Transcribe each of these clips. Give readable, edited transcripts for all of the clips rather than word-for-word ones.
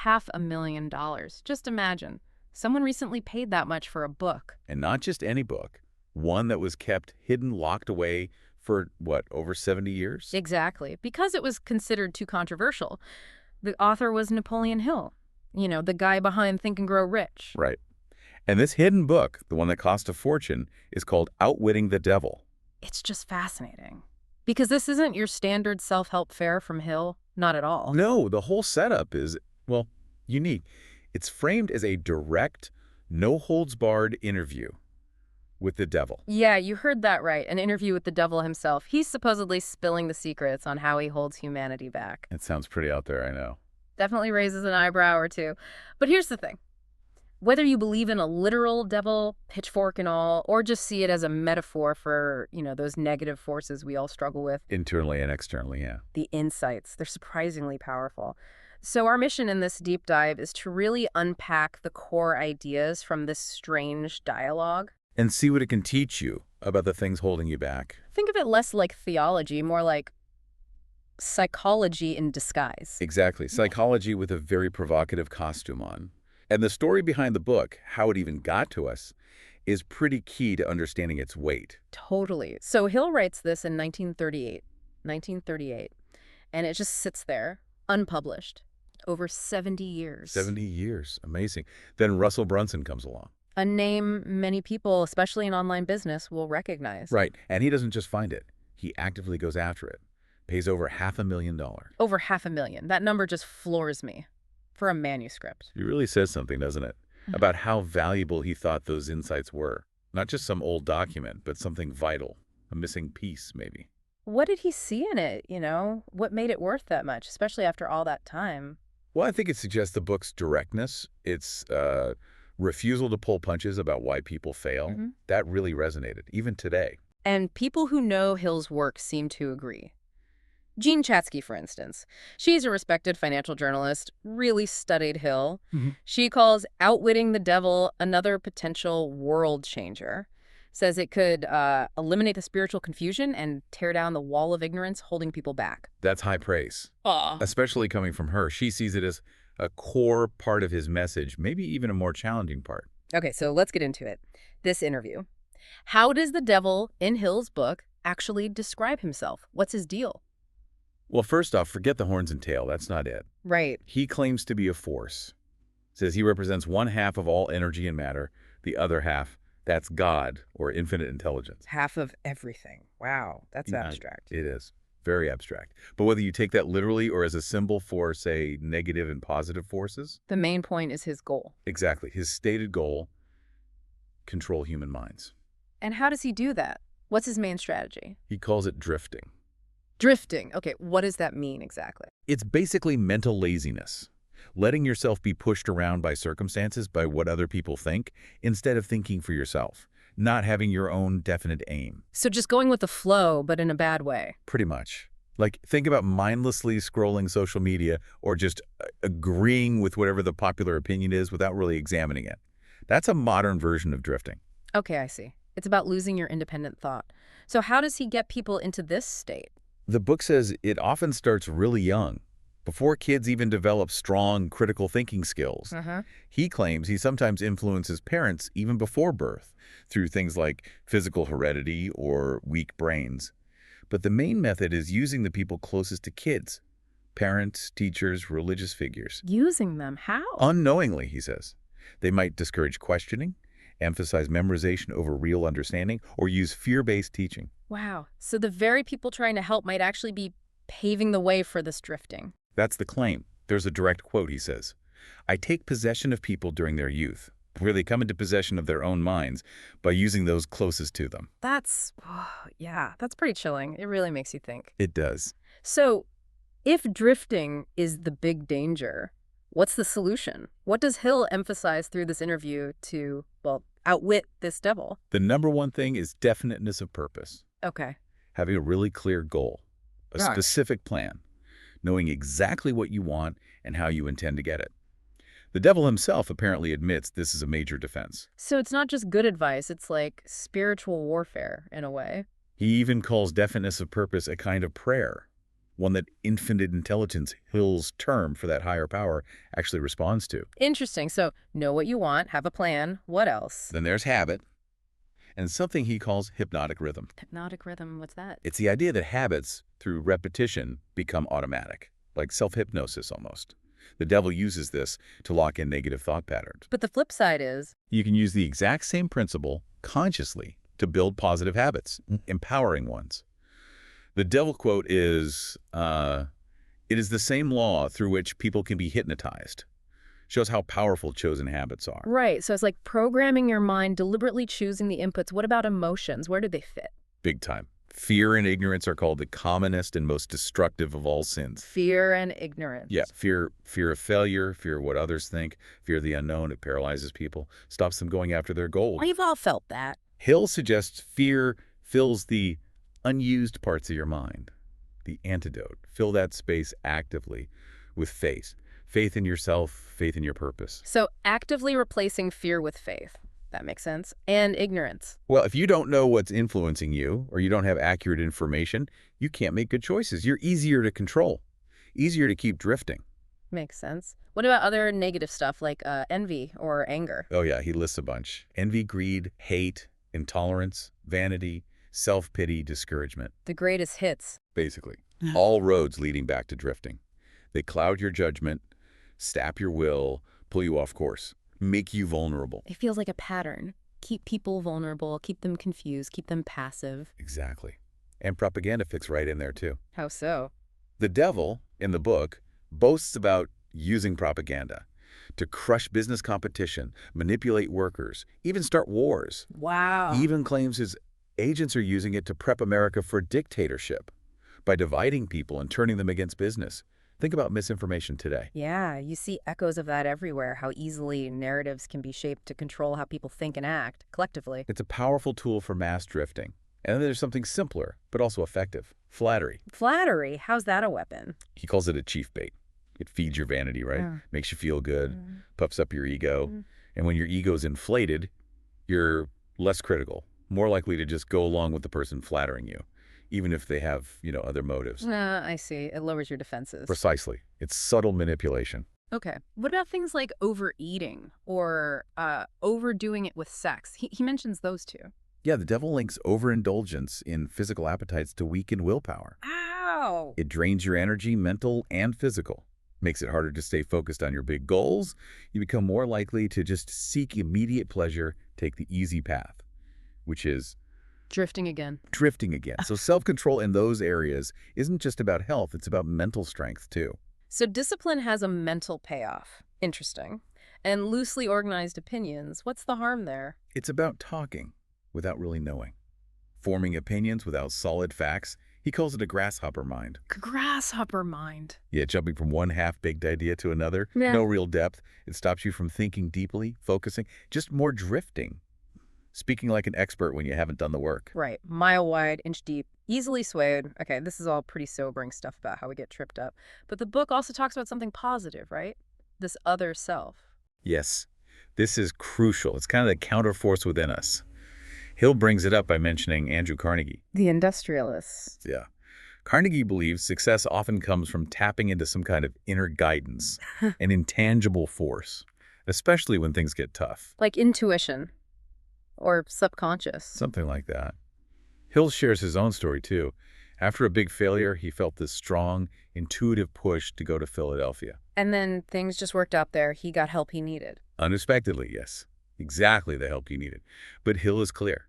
$500,000. Just imagine. Someone recently paid that much for a book. And not just any book. One that was kept hidden, locked away for, what, over 70 years? Exactly. Because it was considered too controversial. The author was Napoleon Hill. You know, the guy behind Think and Grow Rich. Right. And this hidden book, the one that cost a fortune, is called Outwitting the Devil. It's just fascinating. Because this isn't your standard self-help fare from Hill. Not at all. No, the whole setup is, well, unique. It's framed as a direct, no-holds-barred interview with the devil. Yeah, you heard that right. An interview with the devil himself. He's supposedly spilling the secrets on how he holds humanity back. It sounds pretty out there, I know. Definitely raises an eyebrow or two. But here's the thing. Whether you believe in a literal devil, pitchfork and all, or just see it as a metaphor for, those negative forces we all struggle with. Internally and externally, yeah. The insights, they're surprisingly powerful. So our mission in this deep dive is to really unpack the core ideas from this strange dialogue. And see what it can teach you about the things holding you back. Think of it less like theology, more like psychology in disguise. Exactly. Psychology with a very provocative costume on. And the story behind the book, how it even got to us, is pretty key to understanding its weight. Totally. So Hill writes this in 1938, and it just sits there, unpublished, over 70 years. 70 years. Amazing. Then Russell Brunson comes along. A name many people, especially in online business, will recognize. Right. And he doesn't just find it. He actively goes after it. Pays over $500,000. Over $500,000. That number just floors me. For a manuscript. It really says something, doesn't it? About how valuable he thought those insights were. Not just some old document, but something vital. A missing piece, maybe. What did he see in it, What made it worth that much, especially after all that time? Well, I think it suggests the book's directness, its refusal to pull punches about why people fail. That really resonated, even today. And people who know Hill's work seem to agree. Jean Chatzky, for instance. She's a respected financial journalist, really studied Hill. She calls Outwitting the Devil another potential world changer. Says it could eliminate the spiritual confusion and tear down the wall of ignorance holding people back. That's high praise. Especially coming from her. She sees it as a core part of his message, maybe even a more challenging part. Okay, so let's get into it. This interview. How does the devil in Hill's book actually describe himself? What's his deal? Well, first off, forget the horns and tail. That's not it. Right. He claims to be a force. Says he represents one half of all energy and matter. The other half, that's God, or infinite intelligence. Half of everything. Wow, that's abstract. It is. Very abstract. But whether you take that literally or as a symbol for, say, negative and positive forces. The main point is his goal. Exactly. His stated goal, control human minds. And how does he do that? What's his main strategy? He calls it drifting. Drifting. Okay, what does that mean exactly? It's basically mental laziness. Letting yourself be pushed around by circumstances, by what other people think, instead of thinking for yourself. Not having your own definite aim. So just going with the flow, but in a bad way. Pretty much. Like, think about mindlessly scrolling social media or just agreeing with whatever the popular opinion is without really examining it. That's a modern version of drifting. Okay, I see. It's about losing your independent thought. So how does he get people into this state? The book says it often starts really young, before kids even develop strong critical thinking skills. He claims he sometimes influences parents even before birth, through things like physical heredity or weak brains. But the main method is using the people closest to kids, parents, teachers, religious figures. Using them? How? Unknowingly, he says. They might discourage questioning, emphasize memorization over real understanding, or use fear-based teaching. Wow. So the very people trying to help might actually be paving the way for this drifting. That's the claim. There's a direct quote, he says. I take possession of people during their youth, where they come into possession of their own minds by using those closest to them. That's pretty chilling. It really makes you think. It does. So if drifting is the big danger, what's the solution? What does Hill emphasize through this interview to, outwit this devil? The number one thing is definiteness of purpose. Okay. Having a really clear goal, a specific plan, knowing exactly what you want and how you intend to get it. The devil himself apparently admits this is a major defense. So it's not just good advice, it's like spiritual warfare in a way. He even calls definiteness of purpose a kind of prayer. one that infinite intelligence, Hill's term for that higher power, actually responds to. Interesting. So know what you want, have a plan. What else? Then there's habit, and something he calls hypnotic rhythm. Hypnotic rhythm, what's that? It's the idea that habits, through repetition, become automatic, like self-hypnosis almost. The devil uses this to lock in negative thought patterns. But the flip side is, You can use the exact same principle consciously to build positive habits, empowering ones. The devil quote is, it is the same law through which people can be hypnotized. Shows how powerful chosen habits are. right, so it's like programming your mind, deliberately choosing the inputs. What about emotions? Where do they fit? Big time. Fear and ignorance are called the commonest and most destructive of all sins. Fear and ignorance. Yeah, fear of failure, fear of what others think, fear of the unknown. It paralyzes people, stops them going after their goals. We've all felt that. Hill suggests fear fills the unused parts of your mind. The antidote. Fill that space actively with faith. Faith in yourself, faith in your purpose. So actively replacing fear with faith. That makes sense. And ignorance. Well, if you don't know what's influencing you, or you don't have accurate information, you can't make good choices. You're easier to control, easier to keep drifting. Makes sense. What about other negative stuff like envy or anger? Oh yeah, he lists a bunch. Envy, greed, hate, intolerance, vanity, self-pity, discouragement. The greatest hits. Basically, all roads leading back to drifting. They cloud your judgment, sap your will, pull you off course, make you vulnerable. It feels like a pattern. Keep people vulnerable, keep them confused, keep them passive. Exactly. And propaganda fits right in there too. How so? The devil, in the book, boasts about using propaganda to crush business competition, manipulate workers, even start wars. Wow. He even claims his agents are using it to prep America for dictatorship by dividing people and turning them against business. Think about misinformation today. Yeah, you see echoes of that everywhere, how easily narratives can be shaped to control how people think and act, collectively. It's a powerful tool for mass drifting. And then there's something simpler, but also effective. Flattery. Flattery, how's that a weapon? He calls it a chief bait. It feeds your vanity, right? Yeah. Makes you feel good, puffs up your ego. And when your ego's inflated, you're less critical, more likely to just go along with the person flattering you, even if they have, other motives. I see. It lowers your defenses. Precisely. It's subtle manipulation. Okay. What about things like overeating or overdoing it with sex? He mentions those two. Yeah, the devil links overindulgence in physical appetites to weaken willpower. Ow! It drains your energy, mental and physical. Makes it harder to stay focused on your big goals. You become more likely to just seek immediate pleasure, take the easy path, which is Drifting again. drifting again. So self-control in those areas isn't just about health, it's about mental strength too. So discipline has a mental payoff. Interesting. And loosely organized opinions, what's the harm there? It's about talking without really knowing, forming opinions without solid facts. He calls it a grasshopper mind. Grasshopper mind. Yeah, jumping from one half-baked idea to another, Yeah. no real depth. It stops you from thinking deeply, focusing, just more drifting. Speaking like an expert when you haven't done the work. Right. Mile wide, inch deep, easily swayed. Okay, this is all pretty sobering stuff about how we get tripped up. But the book also talks about something positive, right? This other self. Yes, this is crucial. It's kind of the counterforce within us. Hill brings it up by mentioning Andrew Carnegie. The industrialist. Yeah. Carnegie believes success often comes from tapping into some kind of inner guidance, an intangible force, especially when things get tough. Like intuition. Or subconscious. Something like that. Hill shares his own story, too. After a big failure, he felt this strong, intuitive push to go to Philadelphia. And then things just worked out there. He got help he needed. Unexpectedly, yes. Exactly the help you needed. But Hill is clear.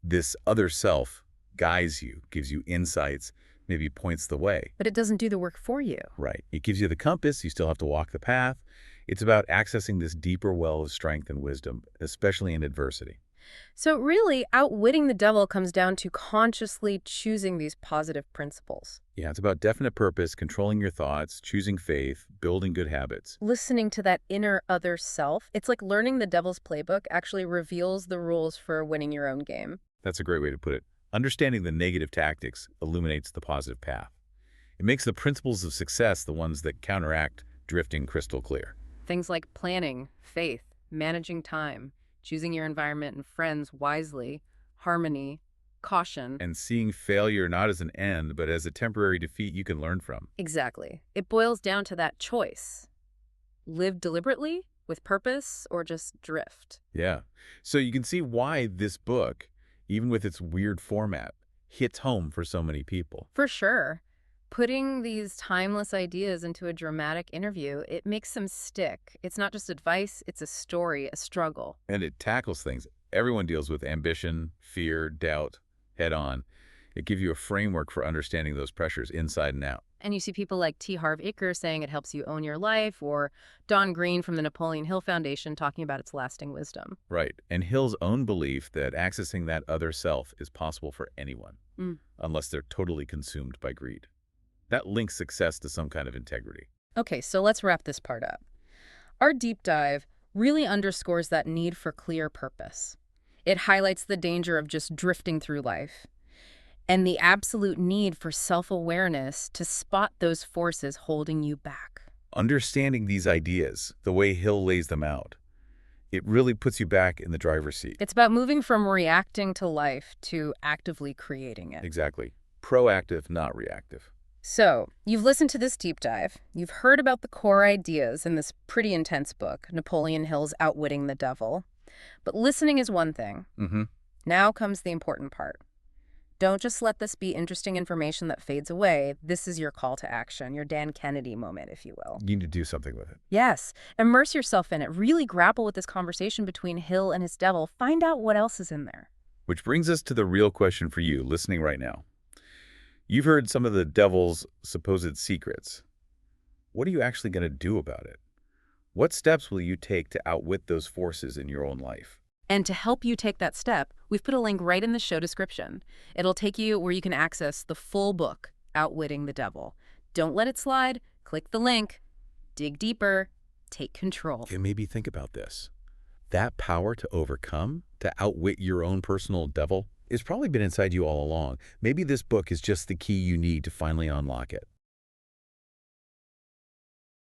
This other self guides you, gives you insights, maybe points the way. But it doesn't do the work for you. Right. It gives you the compass. You still have to walk the path. It's about accessing this deeper well of strength and wisdom, especially in adversity. So really, outwitting the devil comes down to consciously choosing these positive principles. Yeah, it's about definite purpose, controlling your thoughts, choosing faith, building good habits. Listening to that inner other self. It's like learning the devil's playbook actually reveals the rules for winning your own game. That's a great way to put it. Understanding the negative tactics illuminates the positive path. It makes the principles of success the ones that counteract drifting crystal clear. Things like planning, faith, managing time, choosing your environment and friends wisely, harmony, caution. And seeing failure not as an end, but as a temporary defeat you can learn from. Exactly. It boils down to that choice. Live deliberately, with purpose, or just drift. Yeah. So you can see why this book, even with its weird format, hits home for so many people. For sure. Putting these timeless ideas into a dramatic interview, it makes them stick. It's not just advice, it's a story, a struggle. And it tackles things everyone deals with: ambition, fear, doubt, head on. It gives you a framework for understanding those pressures inside and out. And you see people like T. Harv Eker saying it helps you own your life, or Don Green from the Napoleon Hill Foundation talking about its lasting wisdom. Right. And Hill's own belief that accessing that other self is possible for anyone, unless they're totally consumed by greed. That links success to some kind of integrity. Okay, so let's wrap this part up. Our deep dive really underscores that need for clear purpose. It highlights the danger of just drifting through life and the absolute need for self-awareness to spot those forces holding you back. Understanding these ideas, the way Hill lays them out, it really puts you back in the driver's seat. It's about moving from reacting to life to actively creating it. Exactly. Proactive, not reactive. So, you've listened to this deep dive. You've heard about the core ideas in this pretty intense book, Napoleon Hill's Outwitting the Devil. But listening is one thing. Now comes the important part. Don't just let this be interesting information that fades away. This is your call to action, your Dan Kennedy moment, if you will. You need to do something with it. Yes. Immerse yourself in it. Really grapple with this conversation between Hill and his devil. Find out what else is in there. Which brings us to the real question for you listening right now. You've heard some of the devil's supposed secrets. What are you actually going to do about it? What steps will you take to outwit those forces in your own life? And to help you take that step, we've put a link right in the show description. It'll take you where you can access the full book, Outwitting the Devil. Don't let it slide. Click the link. Dig deeper. Take control. And maybe think about this. That power to overcome, to outwit your own personal devil, it's probably been inside you all along. Maybe this book is just the key you need to finally unlock it.